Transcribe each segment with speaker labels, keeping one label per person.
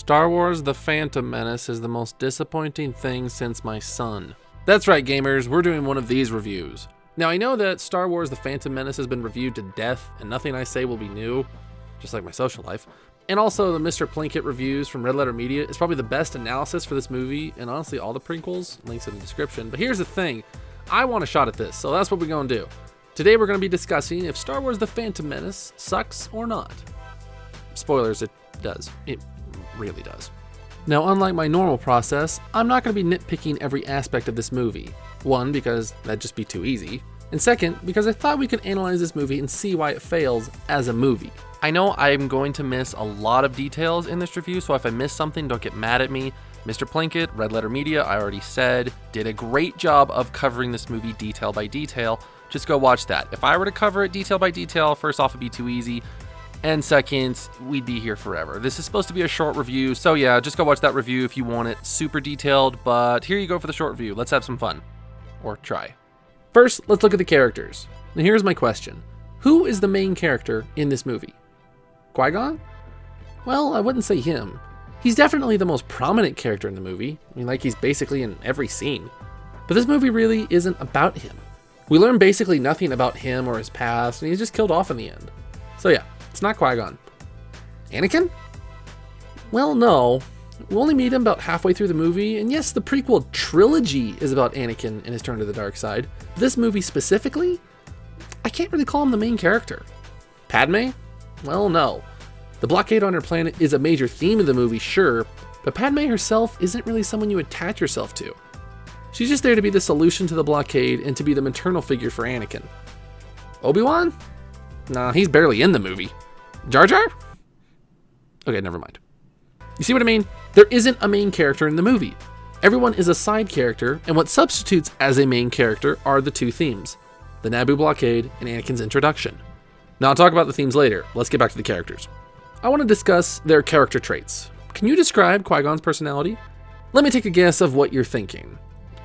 Speaker 1: Star Wars The Phantom Menace is the most disappointing thing since my son. That's right, gamers, we're doing one of these reviews. Now, I know that Star Wars The Phantom Menace has been reviewed to death, and nothing I say will be new, just like my social life. And also, the Mr. Plinkett reviews from Red Letter Media is probably the best analysis for this movie, and honestly, all the prequels, links in the description. But here's the thing, I want a shot at this, so that's what we're gonna do. Today, we're gonna be discussing if Star Wars The Phantom Menace sucks or not. Spoilers, it does. It really does. Now, unlike my normal process, I'm not going to be nitpicking every aspect of this movie. One, because that'd just be too easy. And second, because I thought we could analyze this movie and see why it fails as a movie. I know I'm going to miss a lot of details in this review, so if I miss something, don't get mad at me. Mr. Plinkett, Red Letter Media, I already said, did a great job of covering this movie detail by detail. Just go watch that. If I were to cover it detail by detail, first off, it'd be too easy. And second, we'd be here forever. This is supposed to be a short review, so yeah, just go watch that review if you want it super detailed, but here you go for the short review. Let's have some fun. Or try. First, let's look at the characters. And here's my question. Who is the main character in this movie? Qui-Gon? Well, I wouldn't say him. He's definitely the most prominent character in the movie. I mean, like, he's basically in every scene. But this movie really isn't about him. We learn basically nothing about him or his past, and he's just killed off in the end. So yeah. It's not Qui-Gon. Anakin? Well, no. We only meet him about halfway through the movie, and yes, the prequel trilogy is about Anakin and his turn to the dark side. This movie specifically, I can't really call him the main character. Padme? Well, no. The blockade on her planet is a major theme of the movie, sure, but Padme herself isn't really someone you attach yourself to. She's just there to be the solution to the blockade and to be the maternal figure for Anakin. Obi-Wan? Nah, he's barely in the movie. Jar Jar? Okay, never mind. You see what I mean? There isn't a main character in the movie. Everyone is a side character, and what substitutes as a main character are the two themes, the Naboo blockade and Anakin's introduction. Now, I'll talk about the themes later. Let's get back to the characters. I want to discuss their character traits. Can you describe Qui-Gon's personality? Let me take a guess of what you're thinking.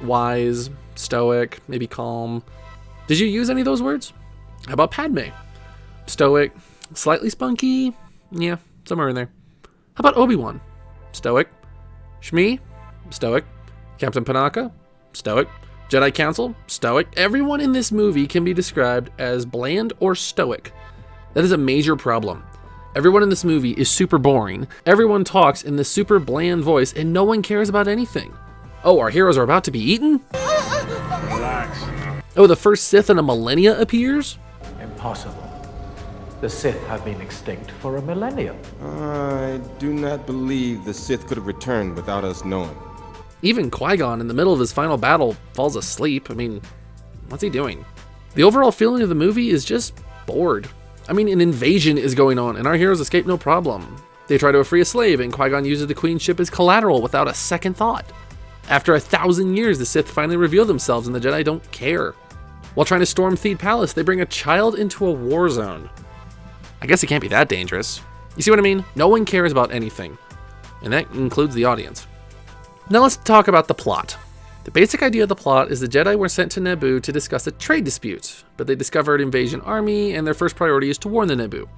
Speaker 1: Wise, stoic, maybe calm. Did you use any of those words? How about Padme? Stoic, slightly spunky, yeah, somewhere in there. How about Obi-Wan? Stoic. Shmi? Stoic. Captain Panaka? Stoic. Jedi Council? Stoic. Everyone in this movie can be described as bland or stoic. That is a major problem. Everyone in this movie is super boring. Everyone talks in this super bland voice, and no one cares about anything. Oh, our heroes are about to be eaten?
Speaker 2: Relax.
Speaker 1: Oh, the first Sith in a millennia appears?
Speaker 3: Impossible. The Sith have been extinct for a millennium.
Speaker 4: I do not believe the Sith could have returned without us knowing.
Speaker 1: Even Qui-Gon, in the middle of his final battle, falls asleep. I mean, what's he doing? The overall feeling of the movie is just bored. I mean, an invasion is going on, and our heroes escape no problem. They try to free a slave, and Qui-Gon uses the Queen's ship as collateral without a second thought. After 1,000 years, the Sith finally reveal themselves, and the Jedi don't care. While trying to storm Theed Palace, they bring a child into a war zone. I guess it can't be that dangerous. You see what I mean? No one cares about anything. And that includes the audience. Now let's talk about the plot. The basic idea of the plot is the Jedi were sent to Naboo to discuss a trade dispute, but they discover an invasion army, and their first priority is to warn the Naboo.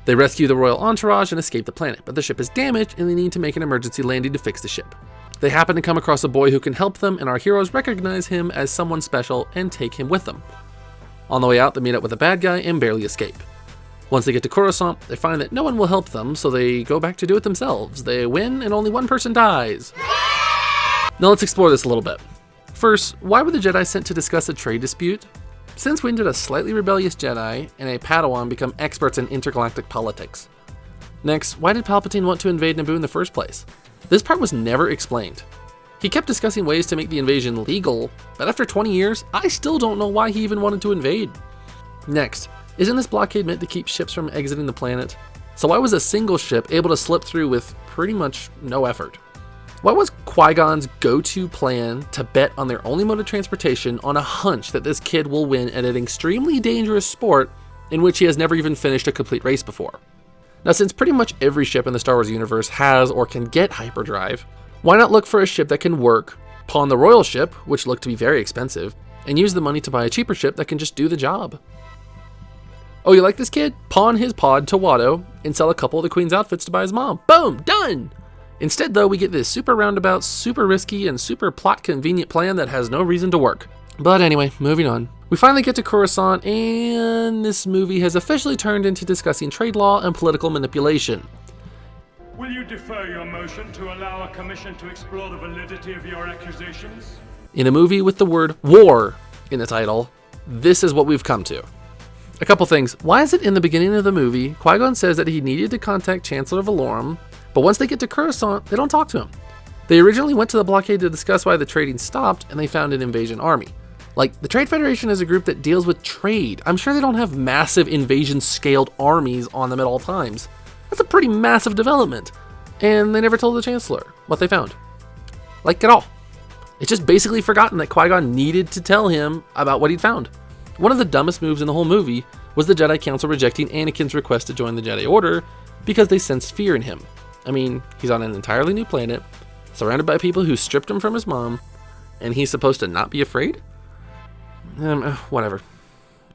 Speaker 1: They rescue the royal entourage and escape the planet, but the ship is damaged, and they need to make an emergency landing to fix the ship. They happen to come across a boy who can help them, and our heroes recognize him as someone special and take him with them. On the way out, they meet up with a bad guy and barely escape. Once they get to Coruscant, they find that no one will help them, so they go back to do it themselves. They win, and only one person dies. Now let's explore this a little bit. First, why were the Jedi sent to discuss a trade dispute? Since when did a slightly rebellious Jedi and a Padawan become experts in intergalactic politics? Next, why did Palpatine want to invade Naboo in the first place? This part was never explained. He kept discussing ways to make the invasion legal, but after 20 years, I still don't know why he even wanted to invade. Next, isn't this blockade meant to keep ships from exiting the planet? So why was a single ship able to slip through with pretty much no effort? Why was Qui-Gon's go-to plan to bet on their only mode of transportation on a hunch that this kid will win at an extremely dangerous sport in which he has never even finished a complete race before? Now, since pretty much every ship in the Star Wars universe has or can get hyperdrive, why not look for a ship that can work, pawn the royal ship, which looked to be very expensive, and use the money to buy a cheaper ship that can just do the job? Oh, you like this kid? Pawn his pod to Watto and sell a couple of the Queen's outfits to buy his mom. Boom! Done! Instead, though, we get this super roundabout, super risky, and super plot-convenient plan that has no reason to work. But anyway, moving on. We finally get to Coruscant, and this movie has officially turned into discussing trade law and political manipulation.
Speaker 2: Will you defer your motion to allow a commission to explore the validity of your accusations?
Speaker 1: In a movie with the word war in the title, this is what we've come to. A couple things. Why is it in the beginning of the movie, Qui-Gon says that he needed to contact Chancellor Valorum, but once they get to Coruscant, they don't talk to him? They originally went to the blockade to discuss why the trading stopped, and they found an invasion army. Like, the Trade Federation is a group that deals with trade. I'm sure they don't have massive invasion-scaled armies on them at all times. That's a pretty massive development. And they never told the Chancellor what they found. Like, at all. It's just basically forgotten that Qui-Gon needed to tell him about what he'd found. One of the dumbest moves in the whole movie was the Jedi Council rejecting Anakin's request to join the Jedi Order because they sensed fear in him. I mean, he's on an entirely new planet, surrounded by people who stripped him from his mom, and he's supposed to not be afraid? Whatever.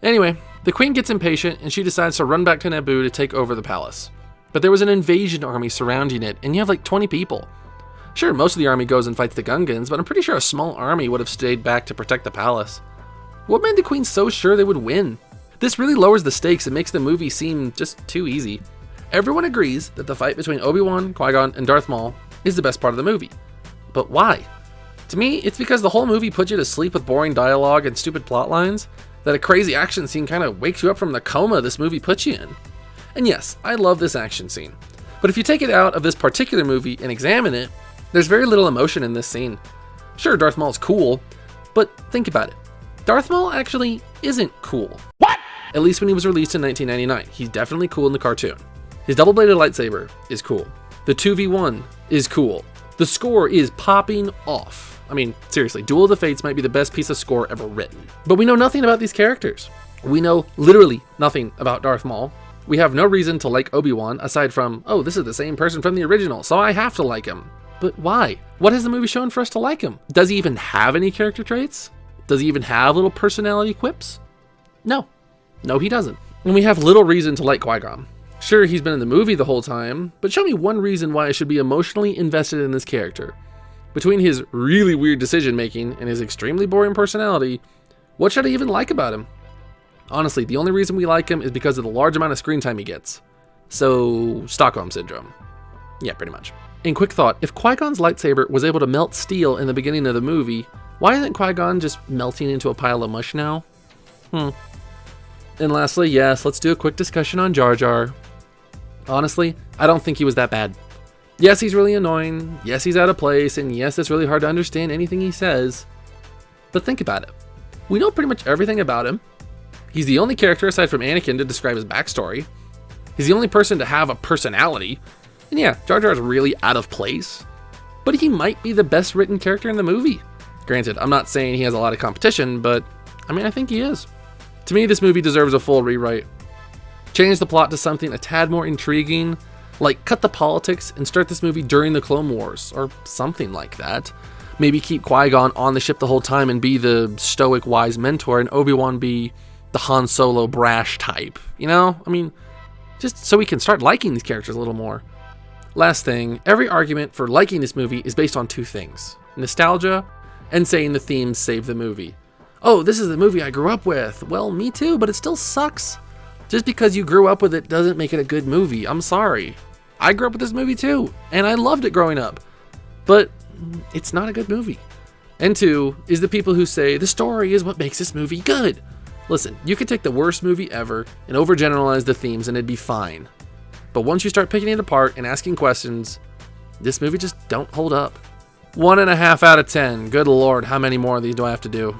Speaker 1: Anyway, the Queen gets impatient and she decides to run back to Naboo to take over the palace. But there was an invasion army surrounding it, and you have like 20 people. Sure, most of the army goes and fights the Gungans, but I'm pretty sure a small army would have stayed back to protect the palace. What made the Queen so sure they would win? This really lowers the stakes and makes the movie seem just too easy. Everyone agrees that the fight between Obi-Wan, Qui-Gon, and Darth Maul is the best part of the movie. But why? To me, it's because the whole movie puts you to sleep with boring dialogue and stupid plot lines, that a crazy action scene kind of wakes you up from the coma this movie puts you in. And yes, I love this action scene. But if you take it out of this particular movie and examine it, there's very little emotion in this scene. Sure, Darth Maul's cool, but think about it. Darth Maul actually isn't cool. What? At least when he was released in 1999. He's definitely cool in the cartoon. His double-bladed lightsaber is cool. The 2v1 is cool. The score is popping off. I mean, seriously, Duel of the Fates might be the best piece of score ever written. But we know nothing about these characters. We know literally nothing about Darth Maul. We have no reason to like Obi-Wan aside from, oh, this is the same person from the original, so I have to like him. But why? What has the movie shown for us to like him? Does he even have any character traits? Does he even have little personality quips? No. No, he doesn't. And we have little reason to like Qui-Gon. Sure, he's been in the movie the whole time, but show me one reason why I should be emotionally invested in this character. Between his really weird decision-making and his extremely boring personality, what should I even like about him? Honestly, the only reason we like him is because of the large amount of screen time he gets. So, Stockholm Syndrome. Yeah, pretty much. In quick thought, if Qui-Gon's lightsaber was able to melt steel in the beginning of the movie, why isn't Qui-Gon just melting into a pile of mush now? And lastly, yes, let's do a quick discussion on Jar Jar. Honestly, I don't think he was that bad. Yes, he's really annoying, yes, he's out of place, and yes, it's really hard to understand anything he says. But think about it. We know pretty much everything about him. He's the only character aside from Anakin to describe his backstory. He's the only person to have a personality. And yeah, Jar Jar is really out of place. But he might be the best written character in the movie. Granted, I'm not saying he has a lot of competition, but I mean, I think he is. To me, this movie deserves a full rewrite. Change the plot to something a tad more intriguing, like cut the politics and start this movie during the Clone Wars, or something like that. Maybe keep Qui-Gon on the ship the whole time and be the stoic, wise mentor, and Obi-Wan be the Han Solo brash type. You know? I mean, just so we can start liking these characters a little more. Last thing, every argument for liking this movie is based on two things: nostalgia and saying the themes save the movie. Oh, this is the movie I grew up with. Well, me too, but it still sucks. Just because you grew up with it doesn't make it a good movie. I'm sorry. I grew up with this movie too, and I loved it growing up. But it's not a good movie. And two is the people who say the story is what makes this movie good. Listen, you could take the worst movie ever and overgeneralize the themes and it'd be fine. But once you start picking it apart and asking questions, this movie just don't hold up. 1.5 out of 10. Good lord, how many more of these do I have to do?